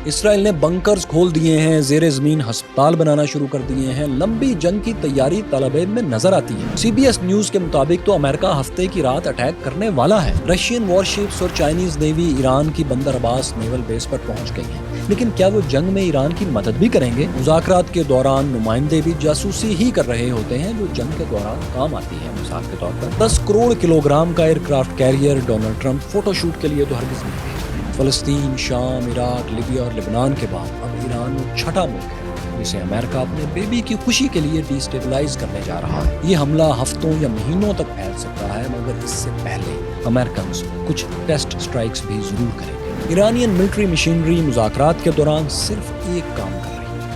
اسرائیل نے بنکرز کھول دیے ہیں، زیر زمین ہسپتال بنانا شروع کر دیے ہیں، لمبی جنگ کی تیاری طالبان میں نظر آتی ہے۔ سی بی ایس نیوز کے مطابق تو امریکہ ہفتے کی رات اٹیک کرنے والا ہے۔ رشین وارشپس اور چائنیز نیوی ایران کی بندر عباس نیول بیس پر پہنچ گئی ہیں، لیکن کیا وہ جنگ میں ایران کی مدد بھی کریں گے؟ مذاکرات کے دوران نمائندے بھی جاسوسی ہی کر رہے ہوتے ہیں جو جنگ کے دوران کام آتی ہے۔ مثال کے طور پر 10 کروڑ کلو گرام کا aircraft carrier Donald Trump photo shoot کے لیے تو ہرگز نہیں بھیجتے۔ فلسطین، شام، عراق، لیبیا اور لبنان کے بعد اب ایران وہ چھٹا ملک ہے جسے امریکہ اپنے بیبی کی خوشی کے لیے ڈی اسٹیبلائز کرنے جا رہا ہے۔ یہ حملہ ہفتوں یا مہینوں تک پھیل سکتا ہے، مگر اس سے پہلے امریکنز کچھ ٹیسٹ سٹرائکس بھی ضرور کریں گے۔ ایرانین ملٹری مشینری مذاکرات کے دوران صرف ایک کام کر رہی ہے۔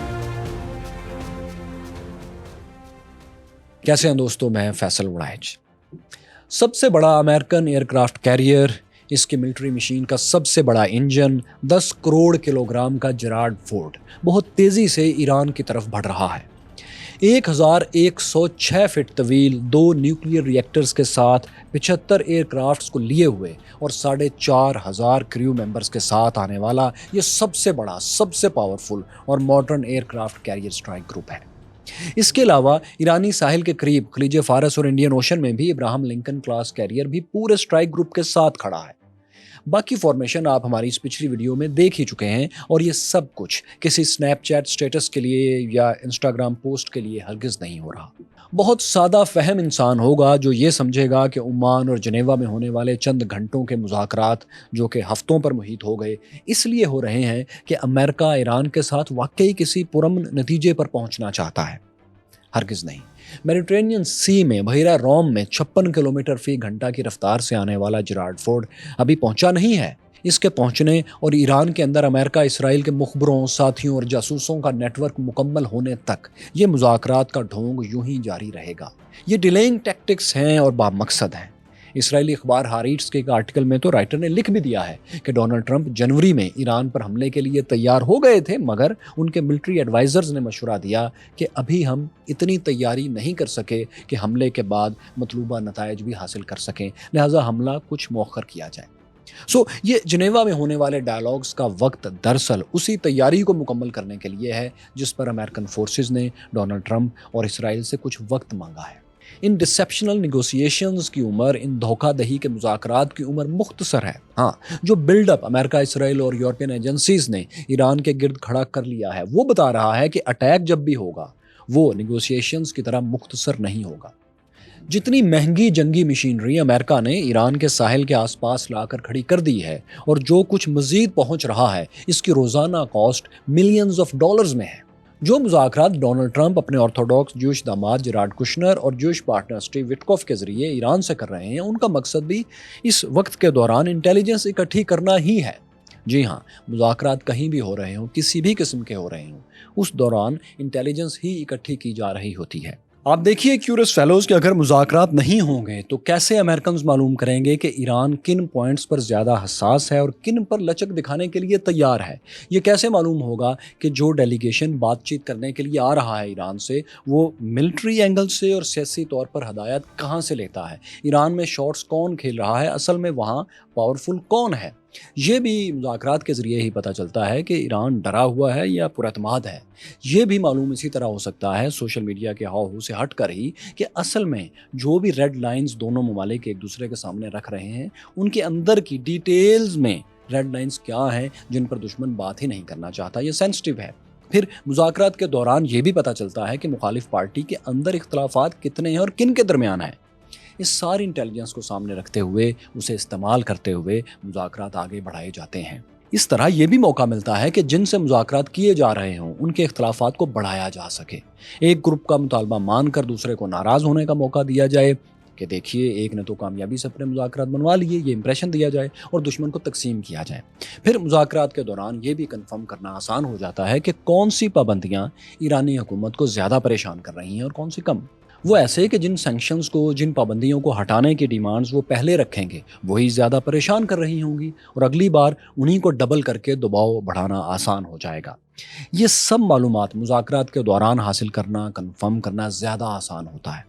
کیسے ہیں دوستو، میں فیصل وڑائچ۔ سب سے بڑا امریکن ایئر کرافٹ کیریئر، اس کی ملٹری مشین کا سب سے بڑا انجن، 10 کروڑ کلو گرام کا جیرارڈ فورڈ بہت تیزی سے ایران کی طرف بڑھ رہا ہے۔ 1106 فٹ طویل 2 نیوکلیئر ری ایکٹرز کے ساتھ 75 ایئر کرافٹس کو لیے ہوئے اور 4500 کریو ممبرز کے ساتھ آنے والا یہ سب سے بڑا، سب سے پاورفل اور modern aircraft carrier strike group ہے۔ اس کے علاوہ ایرانی ساحل کے قریب خلیج فارس اور انڈین اوشن میں بھی ابراہم لنکن کلاس کیریئر بھی پورے اسٹرائک گروپ کے ساتھ کھڑا ہے۔ باقی فارمیشن آپ ہماری اس پچھلی ویڈیو میں دیکھ ہی چکے ہیں، اور یہ سب کچھ کسی سنیپ چیٹ سٹیٹس کے لیے یا انسٹاگرام پوسٹ کے لیے ہرگز نہیں ہو رہا۔ بہت سادہ فہم انسان ہوگا جو یہ سمجھے گا کہ عمان اور جنیوا میں ہونے والے چند گھنٹوں کے مذاکرات جو کہ ہفتوں پر محیط ہو گئے اس لیے ہو رہے ہیں کہ امریکہ ایران کے ساتھ واقعی کسی پرامن نتیجے پر پہنچنا چاہتا ہے۔ ہرگز نہیں۔ میڈیٹرینین سی میں بحیرہ روم میں 56 کلومیٹر فی گھنٹہ کی رفتار سے آنے والا جیرارڈ فورڈ ابھی پہنچا نہیں ہے۔ اس کے پہنچنے اور ایران کے اندر امریکہ اسرائیل کے مخبروں، ساتھیوں اور جاسوسوں کا نیٹ ورک مکمل ہونے تک یہ مذاکرات کا ڈھونگ یوں ہی جاری رہے گا۔ یہ ڈیلیئنگ ٹیکٹکس ہیں اور بامقصد ہیں۔ اسرائیلی اخبار ہاریٹس کے ایک آرٹیکل میں تو رائٹر نے لکھ بھی دیا ہے کہ ڈونلڈ ٹرمپ جنوری میں ایران پر حملے کے لیے تیار ہو گئے تھے، مگر ان کے ملٹری ایڈوائزرز نے مشورہ دیا کہ ابھی ہم اتنی تیاری نہیں کر سکے کہ حملے کے بعد مطلوبہ نتائج بھی حاصل کر سکیں، لہٰذا حملہ کچھ مؤخر کیا جائے۔ یہ جنیوا میں ہونے والے ڈائیلاگز کا وقت دراصل اسی تیاری کو مکمل کرنے کے لیے ہے جس پر امریکن فورسز نے ڈونلڈ ٹرمپ اور اسرائیل سے کچھ وقت مانگا ہے۔ ان ڈسیپشنل نیگوسیشنز کی عمر، ان دھوکہ دہی کے مذاکرات کی عمر مختصر ہے۔ جو بلڈ اپ امریکہ، اسرائیل اور یورپین ایجنسیز نے ایران کے گرد کھڑا کر لیا ہے وہ بتا رہا ہے کہ اٹیک جب بھی ہوگا وہ نیگوسیشنز کی طرح مختصر نہیں ہوگا۔ جتنی مہنگی جنگی مشینری امریکہ نے ایران کے ساحل کے آس پاس لا کر کھڑی کر دی ہے اور جو کچھ مزید پہنچ رہا ہے اس کی روزانہ کاسٹ ملینز آف ڈالرز میں ہے۔ جو مذاکرات ڈونلڈ ٹرمپ اپنے آرتھوڈاکس جوش داماد جیرارڈ کشنر اور جوش پارٹنر اسٹیو وٹکوف کے ذریعے ایران سے کر رہے ہیں، ان کا مقصد بھی اس وقت کے دوران انٹیلیجنس اکٹھی کرنا ہی ہے۔ جی ہاں، مذاکرات کہیں بھی ہو رہے ہوں، کسی بھی قسم کے ہو رہے ہوں، اس دوران انٹیلیجنس ہی اکٹھی کی جا رہی ہوتی ہے۔ آپ دیکھیے کیورس فیلوز کہ اگر مذاکرات نہیں ہوں گے تو کیسے امریکنز معلوم کریں گے کہ ایران کن پوائنٹس پر زیادہ حساس ہے اور کن پر لچک دکھانے کے لیے تیار ہے؟ یہ کیسے معلوم ہوگا کہ جو ڈیلیگیشن بات چیت کرنے کے لیے آ رہا ہے ایران سے وہ ملٹری اینگل سے اور سیاسی طور پر ہدایت کہاں سے لیتا ہے؟ ایران میں شاٹس کون کھیل رہا ہے؟ اصل میں وہاں پاورفل کون ہے؟ یہ بھی مذاکرات کے ذریعے ہی پتہ چلتا ہے کہ ایران ڈرا ہوا ہے یا پراعتماد ہے۔ یہ بھی معلوم اسی طرح ہو سکتا ہے سوشل میڈیا کے ہاؤ ہو سے ہٹ کر ہی کہ اصل میں جو بھی ریڈ لائنز دونوں ممالک ایک دوسرے کے سامنے رکھ رہے ہیں ان کے اندر کی ڈیٹیلز میں ریڈ لائنز کیا ہیں جن پر دشمن بات ہی نہیں کرنا چاہتا، یہ سینسٹیو ہے۔ پھر مذاکرات کے دوران یہ بھی پتہ چلتا ہے کہ مخالف پارٹی کے اندر اختلافات کتنے ہیں اور کن کے درمیان ہیں۔ اس ساری انٹیلیجنس کو سامنے رکھتے ہوئے، اسے استعمال کرتے ہوئے مذاکرات آگے بڑھائے جاتے ہیں۔ اس طرح یہ بھی موقع ملتا ہے کہ جن سے مذاکرات کیے جا رہے ہوں ان کے اختلافات کو بڑھایا جا سکے۔ ایک گروپ کا مطالبہ مان کر دوسرے کو ناراض ہونے کا موقع دیا جائے کہ دیکھیے ایک نے تو کامیابی سے اپنے مذاکرات بنوا لیے، یہ امپریشن دیا جائے اور دشمن کو تقسیم کیا جائے۔ پھر مذاکرات کے دوران یہ بھی کنفرم کرنا آسان ہو جاتا ہے کہ کون سی پابندیاں ایرانی حکومت کو زیادہ پریشان کر رہی ہیں اور کون سی کم۔ وہ ایسے کہ جن سینکشنز کو، جن پابندیوں کو ہٹانے کی ڈیمانڈز وہ پہلے رکھیں گے وہی زیادہ پریشان کر رہی ہوں گی اور اگلی بار انہی کو ڈبل کر کے دباؤ بڑھانا آسان ہو جائے گا۔ یہ سب معلومات مذاکرات کے دوران حاصل کرنا، کنفرم کرنا زیادہ آسان ہوتا ہے۔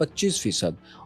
25%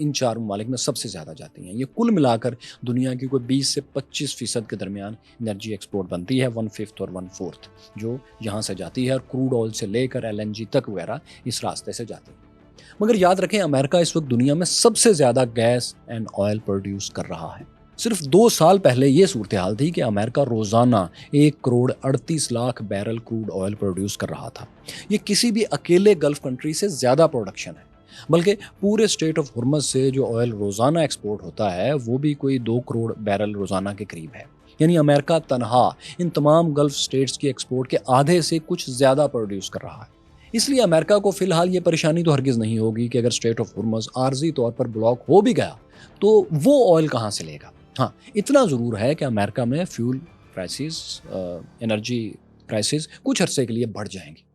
ان 4 ممالک میں سب سے زیادہ جاتی ہیں۔ یہ کل ملا کر دنیا کی کوئی 20 سے 25% کے درمیان انرجی ایکسپورٹ بنتی ہے، 1/5 اور 1/4 جو یہاں سے جاتی ہے، اور کروڈ آئل سے لے کر LNG تک وغیرہ اس راستے سے جاتی ہے۔ مگر یاد رکھیں امریکہ اس وقت دنیا میں سب سے زیادہ گیس اینڈ آئل پروڈیوس کر رہا ہے۔ صرف 2 سال پہلے یہ صورتحال تھی کہ امریکہ روزانہ 1,38,00,000 بیرل کروڈ آئل پروڈیوس کر رہا تھا۔ یہ کسی بھی اکیلے گلف کنٹری سے زیادہ پروڈکشن ہے، بلکہ پورے اسٹیٹ آف ہرمز سے جو آئل روزانہ ایکسپورٹ ہوتا ہے وہ بھی کوئی 2 کروڑ بیرل روزانہ کے قریب ہے۔ یعنی امریکہ تنہا ان تمام گلف اسٹیٹس کی ایکسپورٹ کے آدھے سے کچھ زیادہ پروڈیوس کر رہا ہے۔ اس لیے امریکہ کو فی الحال یہ پریشانی تو ہرگز نہیں ہوگی کہ اگر اسٹیٹ آف ہرمز عارضی طور پر بلاک ہو بھی گیا تو وہ آئل کہاں سے لے گا۔ ہاں، اتنا ضرور ہے کہ امریکہ میں فیول پرائسز، انرجی پرائسز کچھ عرصے کے لیے بڑھ جائیں گی۔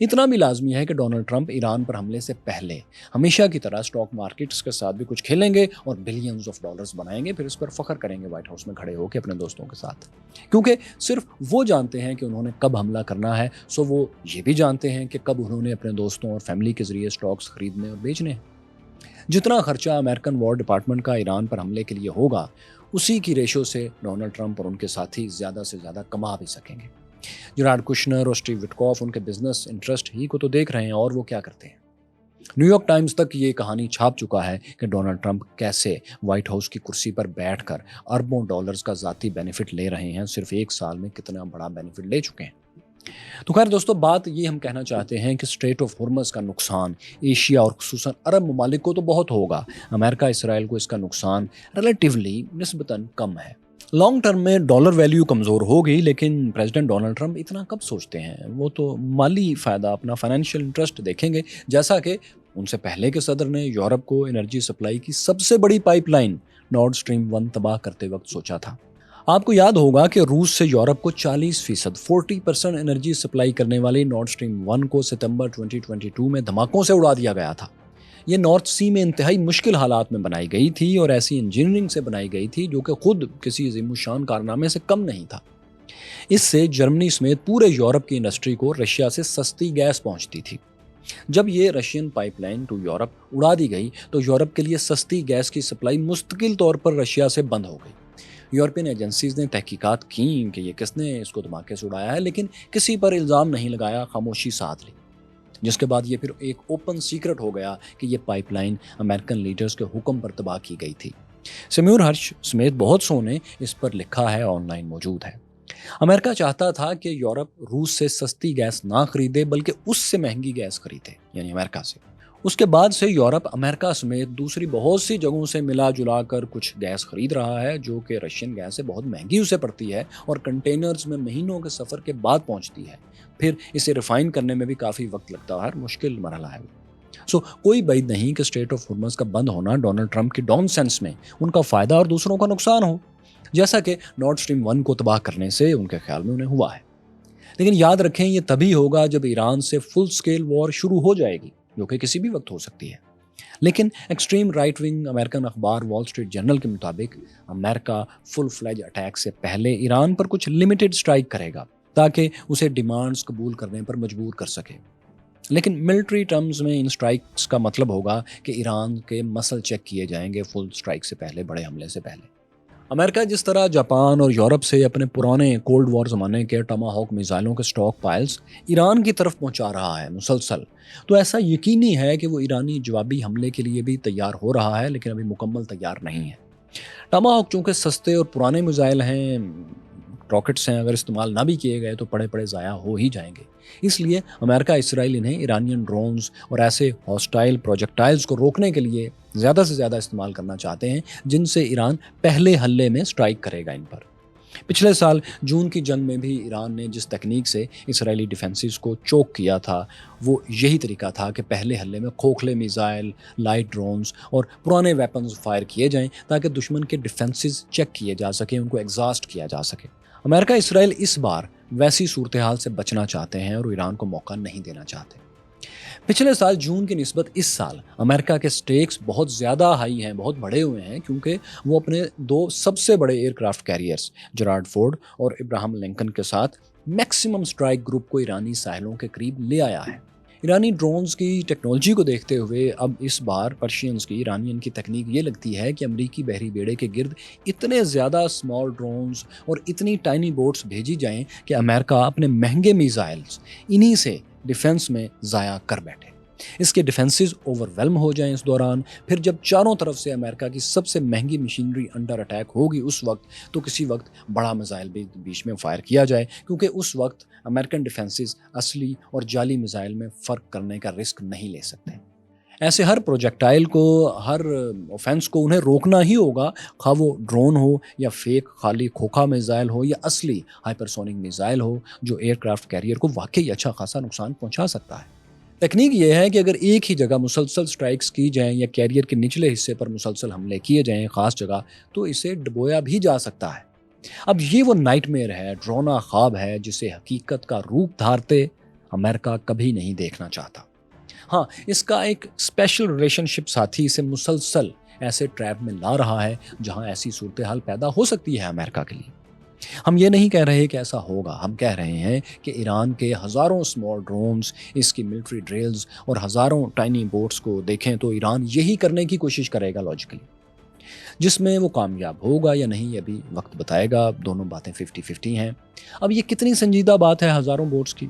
اتنا بھی لازمی ہے کہ ڈونلڈ ٹرمپ ایران پر حملے سے پہلے ہمیشہ کی طرح اسٹاک مارکیٹس کے ساتھ بھی کچھ کھیلیں گے اور بلینز آف ڈالرز بنائیں گے، پھر اس پر فخر کریں گے وائٹ ہاؤس میں کھڑے ہو کے اپنے دوستوں کے ساتھ، کیونکہ صرف وہ جانتے ہیں کہ انہوں نے کب حملہ کرنا ہے، سو وہ یہ بھی جانتے ہیں کہ کب انہوں نے اپنے دوستوں اور فیملی کے ذریعے اسٹاکس خریدنے اور بیچنے ہیں۔ جتنا خرچہ امریکن وار ڈپارٹمنٹ کا ایران پر حملے کے لیے ہوگا اسی کی ریشو سے ڈونلڈ ٹرمپ اور ان کے ساتھی زیادہ سے زیادہ کما بھی سکیں گے۔ جیرارڈ کشنر اور اسٹیو وٹکوف ان کے بزنس انٹرسٹ ہی کو تو دیکھ رہے ہیں، اور وہ کیا کرتے ہیں۔ نیو یارک ٹائمز تک یہ کہانی چھاپ چکا ہے کہ ڈونلڈ ٹرمپ کیسے وائٹ ہاؤس کی کرسی پر بیٹھ کر اربوں ڈالرز کا ذاتی بینیفٹ لے رہے ہیں، صرف 1 سال میں کتنا بڑا بینیفٹ لے چکے ہیں۔ تو خیر دوستو، بات یہ ہم کہنا چاہتے ہیں کہ اسٹریٹ آف ہرمز کا نقصان ایشیا اور خصوصاً عرب ممالک کو تو بہت ہوگا، امریکہ اسرائیل کو اس کا نقصان ریلیٹیولی نسبتاً کم ہے۔ لانگ ٹرم میں ڈالر ویلیو کمزور ہوگی، لیکن پریزیڈنٹ ڈونلڈ ٹرمپ اتنا کب سوچتے ہیں؟ وہ تو مالی فائدہ، اپنا فائنینشیل انٹرسٹ دیکھیں گے، جیسا کہ ان سے پہلے کے صدر نے یورپ کو انرجی سپلائی کی سب سے بڑی پائپ لائن نارڈ اسٹریم 1 تباہ کرتے وقت سوچا تھا۔ آپ کو یاد ہوگا کہ روس سے یورپ کو 40% انرجی سپلائی کرنے والی نارڈ اسٹریم 1 کو ستمبر 2022 میں دھماکوں سے اڑا دیا گیا تھا۔ یہ نارتھ سی میں انتہائی مشکل حالات میں بنائی گئی تھی اور ایسی انجینئرنگ سے بنائی گئی تھی جو کہ خود کسی عظیم الشان کارنامے سے کم نہیں تھا۔ اس سے جرمنی سمیت پورے یورپ کی انڈسٹری کو رشیا سے سستی گیس پہنچتی تھی۔ جب یہ Russian pipeline to Europe اڑا دی گئی تو یورپ کے لیے سستی گیس کی سپلائی مستقل طور پر رشیا سے بند ہو گئی۔ یورپین ایجنسیز نے تحقیقات کیں کہ یہ کس نے اس کو دھماکے سے اڑایا ہے، لیکن کسی پر الزام نہیں لگایا، خاموشی ساتھ لی، جس کے بعد یہ پھر ایک اوپن سیکرٹ ہو گیا کہ یہ پائپ لائن امریکن لیڈرز کے حکم پر تباہ کی گئی تھی۔ سیمیور ہرش سمیت بہت سو نے اس پر لکھا ہے، آن لائن موجود ہے۔ امریکہ چاہتا تھا کہ یورپ روس سے سستی گیس نہ خریدے بلکہ اس سے مہنگی گیس خریدے، یعنی امریکہ سے۔ اس کے بعد سے یورپ امریکہ سمیت دوسری بہت سی جگہوں سے ملا جلا کر کچھ گیس خرید رہا ہے جو کہ رشین گیس سے بہت مہنگی اسے پڑتی ہے اور کنٹینرز میں مہینوں کے سفر کے بعد پہنچتی ہے، پھر اسے ریفائن کرنے میں بھی کافی وقت لگتا ہے، مشکل مرحلہ ہے۔ کوئی بعید نہیں کہ اسٹریٹ آف ہرمز کا بند ہونا ڈونلڈ ٹرمپ کی ڈاؤن سینس میں ان کا فائدہ اور دوسروں کا نقصان ہو، جیسا کہ نارڈ اسٹریم 1 کو تباہ کرنے سے ان کے خیال میں انہیں ہوا ہے۔ لیکن یاد رکھیں یہ تبھی ہوگا جب ایران سے فل سکیل وار شروع ہو جائے گی، جو کہ کسی بھی وقت ہو سکتی ہے۔ لیکن ایکسٹریم رائٹ ونگ امریکن اخبار وال اسٹریٹ جرنل کے مطابق امریکہ فل فلیج اٹیک سے پہلے ایران پر کچھ لمیٹڈ اسٹرائک کرے گا تاکہ اسے ڈیمانڈز قبول کرنے پر مجبور کر سکے۔ لیکن ملٹری ٹرمز میں ان اسٹرائکس کا مطلب ہوگا کہ ایران کے مسل چیک کیے جائیں گے فل اسٹرائک سے پہلے، بڑے حملے سے پہلے۔ امریکہ جس طرح جاپان اور یورپ سے اپنے پرانے کولڈ وار زمانے کے ٹاماہاک میزائلوں کے سٹاک پائلز ایران کی طرف پہنچا رہا ہے مسلسل، تو ایسا یقینی ہے کہ وہ ایرانی جوابی حملے کے لیے بھی تیار ہو رہا ہے، لیکن ابھی مکمل تیار نہیں ہے۔ ٹاماہاک چونکہ سستے اور پرانے میزائل ہیں، راکٹس ہیں، اگر استعمال نہ بھی کیے گئے تو پڑے پڑے ضائع ہو ہی جائیں گے۔ اس لیے امریکہ اسرائیل انہیں ایرانین ڈرونز اور ایسے ہاسٹائل پروجیکٹائلز کو روکنے کے لیے زیادہ سے زیادہ استعمال کرنا چاہتے ہیں جن سے ایران پہلے حملے میں اسٹرائک کرے گا ان پر۔ پچھلے سال جون کی جنگ میں بھی ایران نے جس تکنیک سے اسرائیلی ڈیفنسز کو چوک کیا تھا وہ یہی طریقہ تھا کہ پہلے حملے میں کھوکھلے میزائل، لائٹ ڈرونز اور پرانے ویپنز فائر کیے جائیں تاکہ دشمن کے ڈیفنسز چیک کیے جا سکیں، ان کو ایگزاسٹ کیا جا سکے۔ امریکہ اسرائیل اس بار ویسی صورتحال سے بچنا چاہتے ہیں اور ایران کو موقع نہیں دینا چاہتے۔ پچھلے سال جون کی نسبت اس سال امریکہ کے سٹیکس بہت زیادہ ہائی ہیں، بہت بڑے ہوئے ہیں، کیونکہ وہ اپنے 2 سب سے بڑے aircraft carriers Gerald Ford اور ابراہم لنکن کے ساتھ میکسیمم سٹرائک گروپ کو ایرانی ساحلوں کے قریب لے آیا ہے۔ ایرانی ڈرونز کی ٹیکنالوجی کو دیکھتے ہوئے اب اس بار پرشینز کی ایرانین کی تکنیک یہ لگتی ہے کہ امریکی بحری بیڑے کے گرد اتنے زیادہ اسمال ڈرونز اور اتنی ٹائنی بوٹس بھیجی جائیں کہ امریکہ اپنے مہنگے میزائلز انہی سے ڈیفنس میں ضائع کر بیٹھے، اس کے ڈیفنسز اوور ویلم ہو جائیں اس دوران۔ پھر جب چاروں طرف سے امریکہ کی سب سے مہنگی مشینری انڈر اٹیک ہوگی اس وقت تو کسی وقت بڑا میزائل بھی بیچ میں فائر کیا جائے، کیونکہ اس وقت امریکن ڈیفنسز اصلی اور جعلی میزائل میں فرق کرنے کا رسک نہیں لے سکتے۔ ایسے ہر پروجیکٹائل کو، ہر اوفینس کو انہیں روکنا ہی ہوگا، خواہ وہ ڈرون ہو یا فیک خالی کھوکھا میزائل ہو یا اصلی ہائپرسونک میزائل ہو جو ایئر کرافٹ کیریئر کو واقعی اچھا خاصا نقصان پہنچا سکتا ہے۔ تکنیک یہ ہے کہ اگر ایک ہی جگہ مسلسل سٹرائکس کی جائیں یا کیریئر کے نچلے حصے پر مسلسل حملے کیے جائیں خاص جگہ، تو اسے ڈبویا بھی جا سکتا ہے۔ اب یہ وہ نائٹ میئر ہے، ڈرونا خواب ہے جسے حقیقت کا روپ دھارتے امریکہ کبھی نہیں دیکھنا چاہتا۔ ہاں، اس کا ایک اسپیشل ریلیشن شپ ساتھی اسے مسلسل ایسے ٹریپ میں لا رہا ہے جہاں ایسی صورتحال پیدا ہو سکتی ہے امریکہ کے لیے۔ ہم یہ نہیں کہہ رہے کہ ایسا ہوگا، ہم کہہ رہے ہیں کہ ایران کے ہزاروں اسمال ڈرونز، اس کی ملٹری ڈرلز اور ہزاروں ٹائنی بوٹس کو دیکھیں تو ایران یہی کرنے کی کوشش کرے گا لاجیکلی۔ جس میں وہ کامیاب ہوگا یا نہیں ابھی وقت بتائے گا، دونوں باتیں 50-50 ہیں۔ اب یہ کتنی سنجیدہ بات ہے ہزاروں بوٹس کی؟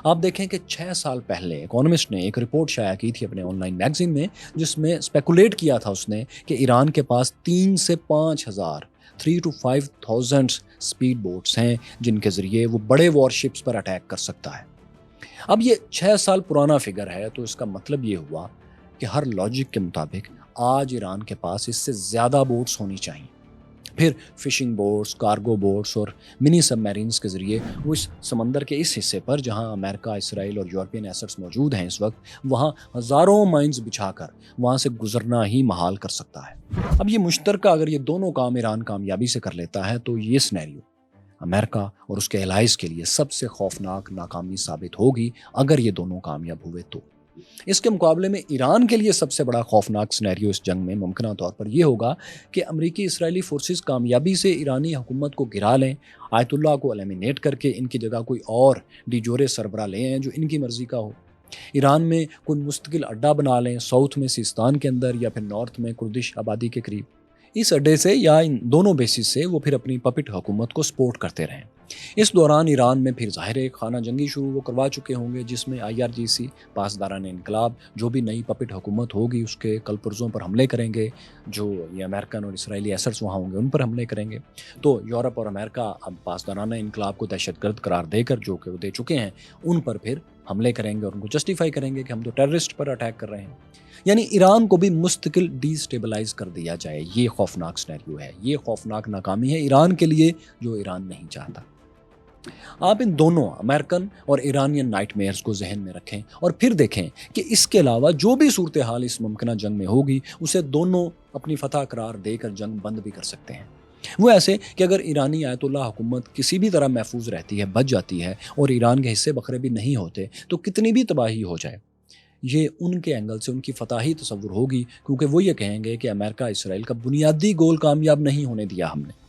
آپ دیکھیں کہ 6 سال پہلے اکانومسٹ نے ایک رپورٹ شائع کی تھی اپنے آن لائن میگزین میں، جس میں اسپیکولیٹ کیا تھا اس نے کہ ایران کے پاس 3 سے 5 ہزار 3 to 5,000 اسپیڈ بوٹس ہیں جن کے ذریعے وہ بڑے وار شپس پر اٹیک کر سکتا ہے۔ اب یہ 6 سال پرانا فگر ہے، تو اس کا مطلب یہ ہوا کہ ہر لاجک کے مطابق آج ایران کے پاس اس سے زیادہ بوٹس ہونی چاہیے۔ پھر فشنگ بوٹس، کارگو بوٹس اور منی سب میرینز کے ذریعے وہ اس سمندر کے اس حصے پر جہاں امریکہ، اسرائیل اور یورپین ایسٹس موجود ہیں اس وقت، وہاں ہزاروں مائنز بچھا کر وہاں سے گزرنا ہی محال کر سکتا ہے۔ اب یہ مشترکہ اگر یہ دونوں کام ایران کامیابی سے کر لیتا ہے تو یہ سینیریو امریکہ اور اس کے الائز کے لیے سب سے خوفناک ناکامی ثابت ہوگی اگر یہ دونوں کامیاب ہوئے تو۔ اس کے مقابلے میں ایران کے لیے سب سے بڑا خوفناک سینیریو اس جنگ میں ممکنہ طور پر یہ ہوگا کہ امریکی اسرائیلی فورسز کامیابی سے ایرانی حکومت کو گرا لیں، آیت اللہ کو ایلیمینیٹ کر کے ان کی جگہ کوئی اور ڈی جورے سربراہ لے آئیں جو ان کی مرضی کا ہو، ایران میں کوئی مستقل اڈا بنا لیں، ساؤتھ میں سیستان کے اندر یا پھر نارتھ میں کردش آبادی کے قریب۔ اس اڈے سے یا ان دونوں بیسز سے وہ پھر اپنی پپٹ حکومت کو سپورٹ کرتے رہیں۔ اس دوران ایران میں پھر ظاہر ایک خانہ جنگی شروع وہ کروا چکے ہوں گے، جس میں IRGC پاسداران انقلاب جو بھی نئی پپٹ حکومت ہوگی اس کے کلپرزوں پر حملے کریں گے، جو یہ امریکن اور اسرائیلی ایسٹس وہاں ہوں گے ان پر حملے کریں گے۔ تو یورپ اور امریکہ اب پاسدارانہ انقلاب کو دہشت گرد قرار دے کر، جو کہ وہ دے چکے ہیں، ان پر پھر حملے کریں گے اور ان کو جسٹیفائی کریں گے کہ ہم تو ٹیررسٹ پر اٹیک کر رہے ہیں۔ یعنی ایران کو بھی مستقل ڈی سٹیبلائز کر دیا جائے۔ یہ خوفناک سینیریو ہے، یہ خوفناک ناکامی ہے ایران کے لیے جو ایران نہیں چاہتا۔ آپ ان دونوں امریکن اور ایرانین نائٹ میئرز کو ذہن میں رکھیں اور پھر دیکھیں کہ اس کے علاوہ جو بھی صورتحال اس ممکنہ جنگ میں ہوگی اسے دونوں اپنی فتح قرار دے کر جنگ بند بھی کر سکتے ہیں۔ وہ ایسے کہ اگر ایرانی آیت اللہ حکومت کسی بھی طرح محفوظ رہتی ہے، بچ جاتی ہے اور ایران کے حصے بکھرے بھی نہیں ہوتے تو کتنی بھی تباہی ہو جائے، یہ ان کے اینگل سے ان کی فتح ہی تصور ہوگی، کیونکہ وہ یہ کہیں گے کہ امریکہ اسرائیل کا بنیادی گول کامیاب نہیں ہونے دیا ہم نے۔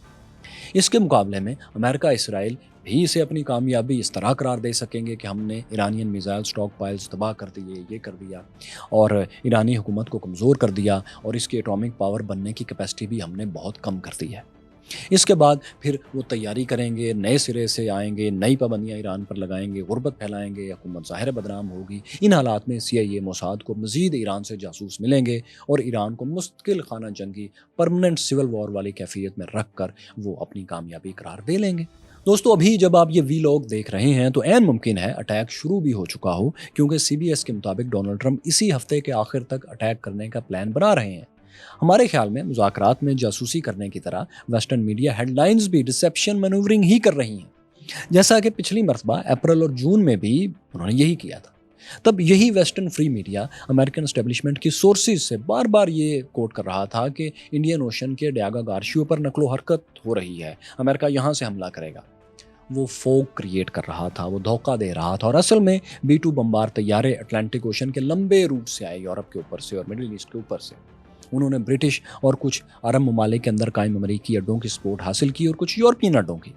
اس کے مقابلے میں امریکہ اسرائیل بھی اسے اپنی کامیابی اس طرح قرار دے سکیں گے کہ ہم نے ایرانین میزائل سٹاک پائلز تباہ کر دیے، یہ کر دیا اور ایرانی حکومت کو کمزور کر دیا اور اس کی ایٹامک پاور بننے کی کیپیسٹی بھی ہم نے بہت کم کر دی ہے۔ اس کے بعد پھر وہ تیاری کریں گے، نئے سرے سے آئیں گے، نئی پابندیاں ایران پر لگائیں گے، غربت پھیلائیں گے، حکومت ظاہر بدنام ہوگی۔ ان حالات میں CIA موساد کو مزید ایران سے جاسوس ملیں گے اور ایران کو مستقل خانہ جنگی پرماننٹ سول وار والی کیفیت میں رکھ کر وہ اپنی کامیابی قرار دے لیں گے۔ دوستو، ابھی جب آپ یہ ویلاگ دیکھ رہے ہیں تو عین ممکن ہے اٹیک شروع بھی ہو چکا ہو، کیونکہ CBS کے مطابق ڈونلڈ ٹرمپ اسی ہفتے کے آخر تک اٹیک کرنے کا پلان بنا رہے ہیں۔ ہمارے خیال میں مذاکرات میں جاسوسی کرنے کی طرح ویسٹرن میڈیا ہیڈ لائنز بھی ڈسیپشن مینوورنگ ہی کر رہی ہیں، جیسا کہ پچھلی مرتبہ اپریل اور جون میں بھی انہوں نے یہی کیا تھا۔ تب یہی western free media American establishment کی سورسز سے بار بار یہ کوٹ کر رہا تھا کہ انڈین اوشن کے ڈیاگا گارشیو پر نقل و حرکت ہو رہی ہے، امریکہ یہاں سے حملہ کرے گا۔ وہ فوگ کریٹ کر رہا تھا، وہ دھوکہ دے رہا تھا، اور اصل میں B-2 بمبار طیارے اٹلانٹک اوشن کے لمبے روٹ سے آئے، یورپ کے اوپر سے اور مڈل ایسٹ کے اوپر سے۔ انہوں نے برٹش اور کچھ عرب ممالک کے اندر قائم امریکی اڈوں کی سپورٹ حاصل کی اور کچھ یورپین اڈوں کی۔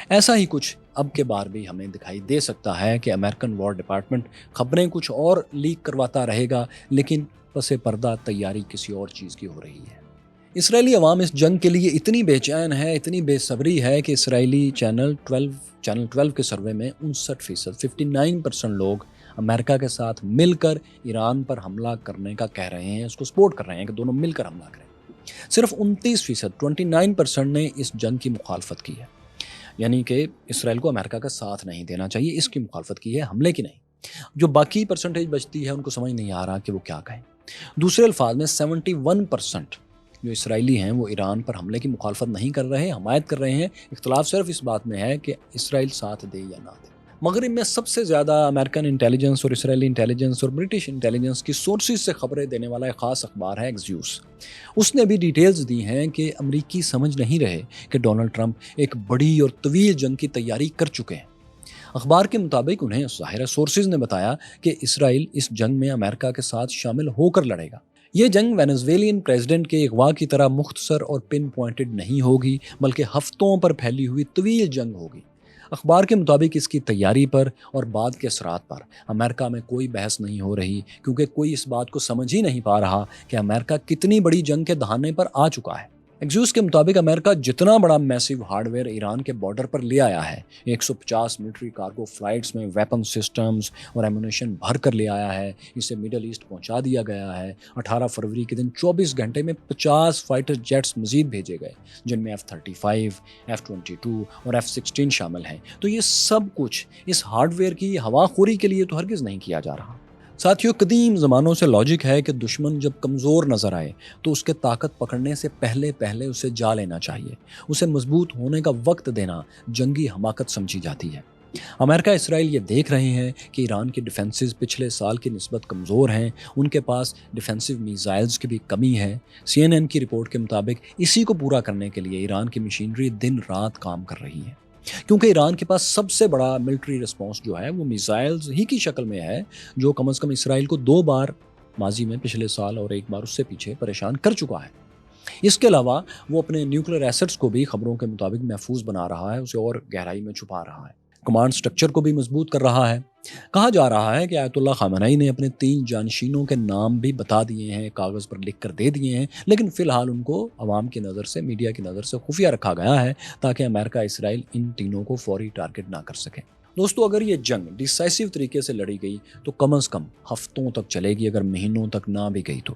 ایسا ہی کچھ اب کے بار بھی ہمیں دکھائی دے سکتا ہے کہ امریکن وار ڈپارٹمنٹ خبریں کچھ اور لیک کرواتا رہے گا، لیکن پس پردہ تیاری کسی اور چیز کی ہو رہی ہے۔ اسرائیلی عوام اس جنگ کے لیے اتنی بے چین ہے، اتنی بے صبری ہے کہ اسرائیلی چینل 12 کے سروے میں 59%، 59% لوگ امریکہ کے ساتھ مل کر ایران پر حملہ کرنے کا کہہ رہے ہیں، اس کو سپورٹ کر رہے ہیں کہ دونوں مل کر حملہ کریں۔ صرف 29%، 29% نے اس جنگ کی مخالفت کی ہے، یعنی کہ اسرائیل کو امریکہ کا ساتھ نہیں دینا چاہیے، اس کی مخالفت کی ہے، حملے کی نہیں۔ جو باقی پرسنٹیج بچتی ہے ان کو سمجھ نہیں آ رہا کہ وہ کیا کہیں۔ دوسرے الفاظ میں 71% جو اسرائیلی ہیں وہ ایران پر حملے کی مخالفت نہیں کر رہے، حمایت کر رہے ہیں۔ اختلاف صرف اس بات میں ہے کہ اسرائیل ساتھ دے یا نہ دے۔ مغرب میں سب سے زیادہ امریکن انٹیلیجنس اور اسرائیلی انٹیلیجنس اور برٹش انٹیلیجنس کی سورسز سے خبریں دینے والا ایک خاص اخبار ہے ایکزیوس۔ اس نے بھی ڈیٹیلز دی ہیں کہ امریکی سمجھ نہیں رہے کہ ڈونلڈ ٹرمپ ایک بڑی اور طویل جنگ کی تیاری کر چکے ہیں۔ اخبار کے مطابق انہیں ظاہر سورسز نے بتایا کہ اسرائیل اس جنگ میں امریکہ کے ساتھ شامل ہو کر لڑے گا۔ یہ جنگ وینزویلین پریزیڈنٹ کے اغوا کی طرح مختصر اور پن پوائنٹڈ نہیں ہوگی، بلکہ ہفتوں پر پھیلی ہوئی طویل جنگ ہوگی۔ اخبار کے مطابق اس کی تیاری پر اور بعد کے اثرات پر امریکہ میں کوئی بحث نہیں ہو رہی، کیونکہ کوئی اس بات کو سمجھ ہی نہیں پا رہا کہ امریکہ کتنی بڑی جنگ کے دہانے پر آ چکا ہے۔ ایکزیوس کے مطابق امریکہ جتنا بڑا میسیو ہارڈ ویئر ایران کے بارڈر پر لے آیا ہے، 150 ملٹری کارگو فلائٹس میں ویپن سسٹمز اور ایمونیشن بھر کر لے آیا ہے، اسے میڈل ایسٹ پہنچا دیا گیا ہے۔ 18 فروری کے دن 24 گھنٹے میں 50 فائٹر جیٹس مزید بھیجے گئے، جن میں F-35، F-22 اور F-16 شامل ہیں۔ تو یہ سب کچھ اس ہارڈ ویئر کی ہوا خوری کے لیے تو ہرگز نہیں کیا جا رہا۔ ساتھیوں، قدیم زمانوں سے لاجک ہے کہ دشمن جب کمزور نظر آئے تو اس کے طاقت پکڑنے سے پہلے اسے جا لینا چاہیے۔ اسے مضبوط ہونے کا وقت دینا جنگی حماقت سمجھی جاتی ہے۔ امریکہ اسرائیل یہ دیکھ رہے ہیں کہ ایران کی ڈیفنسز پچھلے سال کی نسبت کمزور ہیں، ان کے پاس ڈیفنسو میزائلز کی بھی کمی ہے۔ CNN کی رپورٹ کے مطابق اسی کو پورا کرنے کے لیے ایران کی مشینری دن رات کام کر رہی ہے، کیونکہ ایران کے پاس سب سے بڑا ملٹری رسپانس جو ہے وہ میزائلز ہی کی شکل میں ہے، جو کم از کم اسرائیل کو 2 بار ماضی میں پچھلے سال اور 1 بار اس سے پیچھے پریشان کر چکا ہے۔ اس کے علاوہ وہ اپنے نیوکلیر ایسٹس کو بھی خبروں کے مطابق محفوظ بنا رہا ہے، اسے اور گہرائی میں چھپا رہا ہے، کمانڈ سٹرکچر کو بھی مضبوط کر رہا ہے۔ کہا جا رہا ہے کہ آیت اللہ خامنئی نے اپنے 3 جانشینوں کے نام بھی بتا دیے ہیں، کاغذ پر لکھ کر دے دیے ہیں، لیکن فی الحال ان کو عوام کی نظر سے، میڈیا کی نظر سے خفیہ رکھا گیا ہے تاکہ امریکہ اسرائیل ان تینوں کو فوری ٹارگٹ نہ کر سکے۔ دوستو، اگر یہ جنگ ڈیسائسو طریقے سے لڑی گئی تو کم از کم ہفتوں تک چلے گی، اگر مہینوں تک نہ بھی گئی تو۔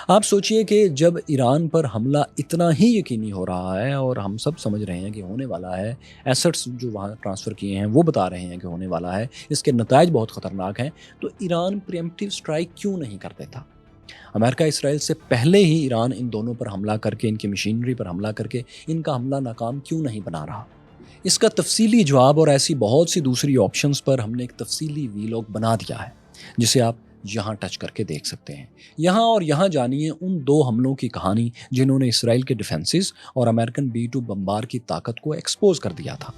آپ سوچئے کہ جب ایران پر حملہ اتنا ہی یقینی ہو رہا ہے اور ہم سب سمجھ رہے ہیں کہ ہونے والا ہے، ایسٹس جو وہاں ٹرانسفر کیے ہیں وہ بتا رہے ہیں کہ ہونے والا ہے، اس کے نتائج بہت خطرناک ہیں، تو ایران پریمپٹیو سٹرائک کیوں نہیں کر دیتا؟ امریکہ اسرائیل سے پہلے ہی ایران ان دونوں پر حملہ کر کے، ان کی مشینری پر حملہ کر کے ان کا حملہ ناکام کیوں نہیں بنا رہا؟ اس کا تفصیلی جواب اور ایسی بہت سی دوسری آپشنز پر ہم نے ایک تفصیلی ویلاگ بنا دیا ہے، جسے آپ یہاں ٹچ کر کے دیکھ سکتے ہیں۔ یہاں جانیے ان 2 حملوں کی کہانی جنہوں نے اسرائیل کے ڈیفنسز اور امریکن B-2 بمبار کی طاقت کو ایکسپوز کر دیا تھا۔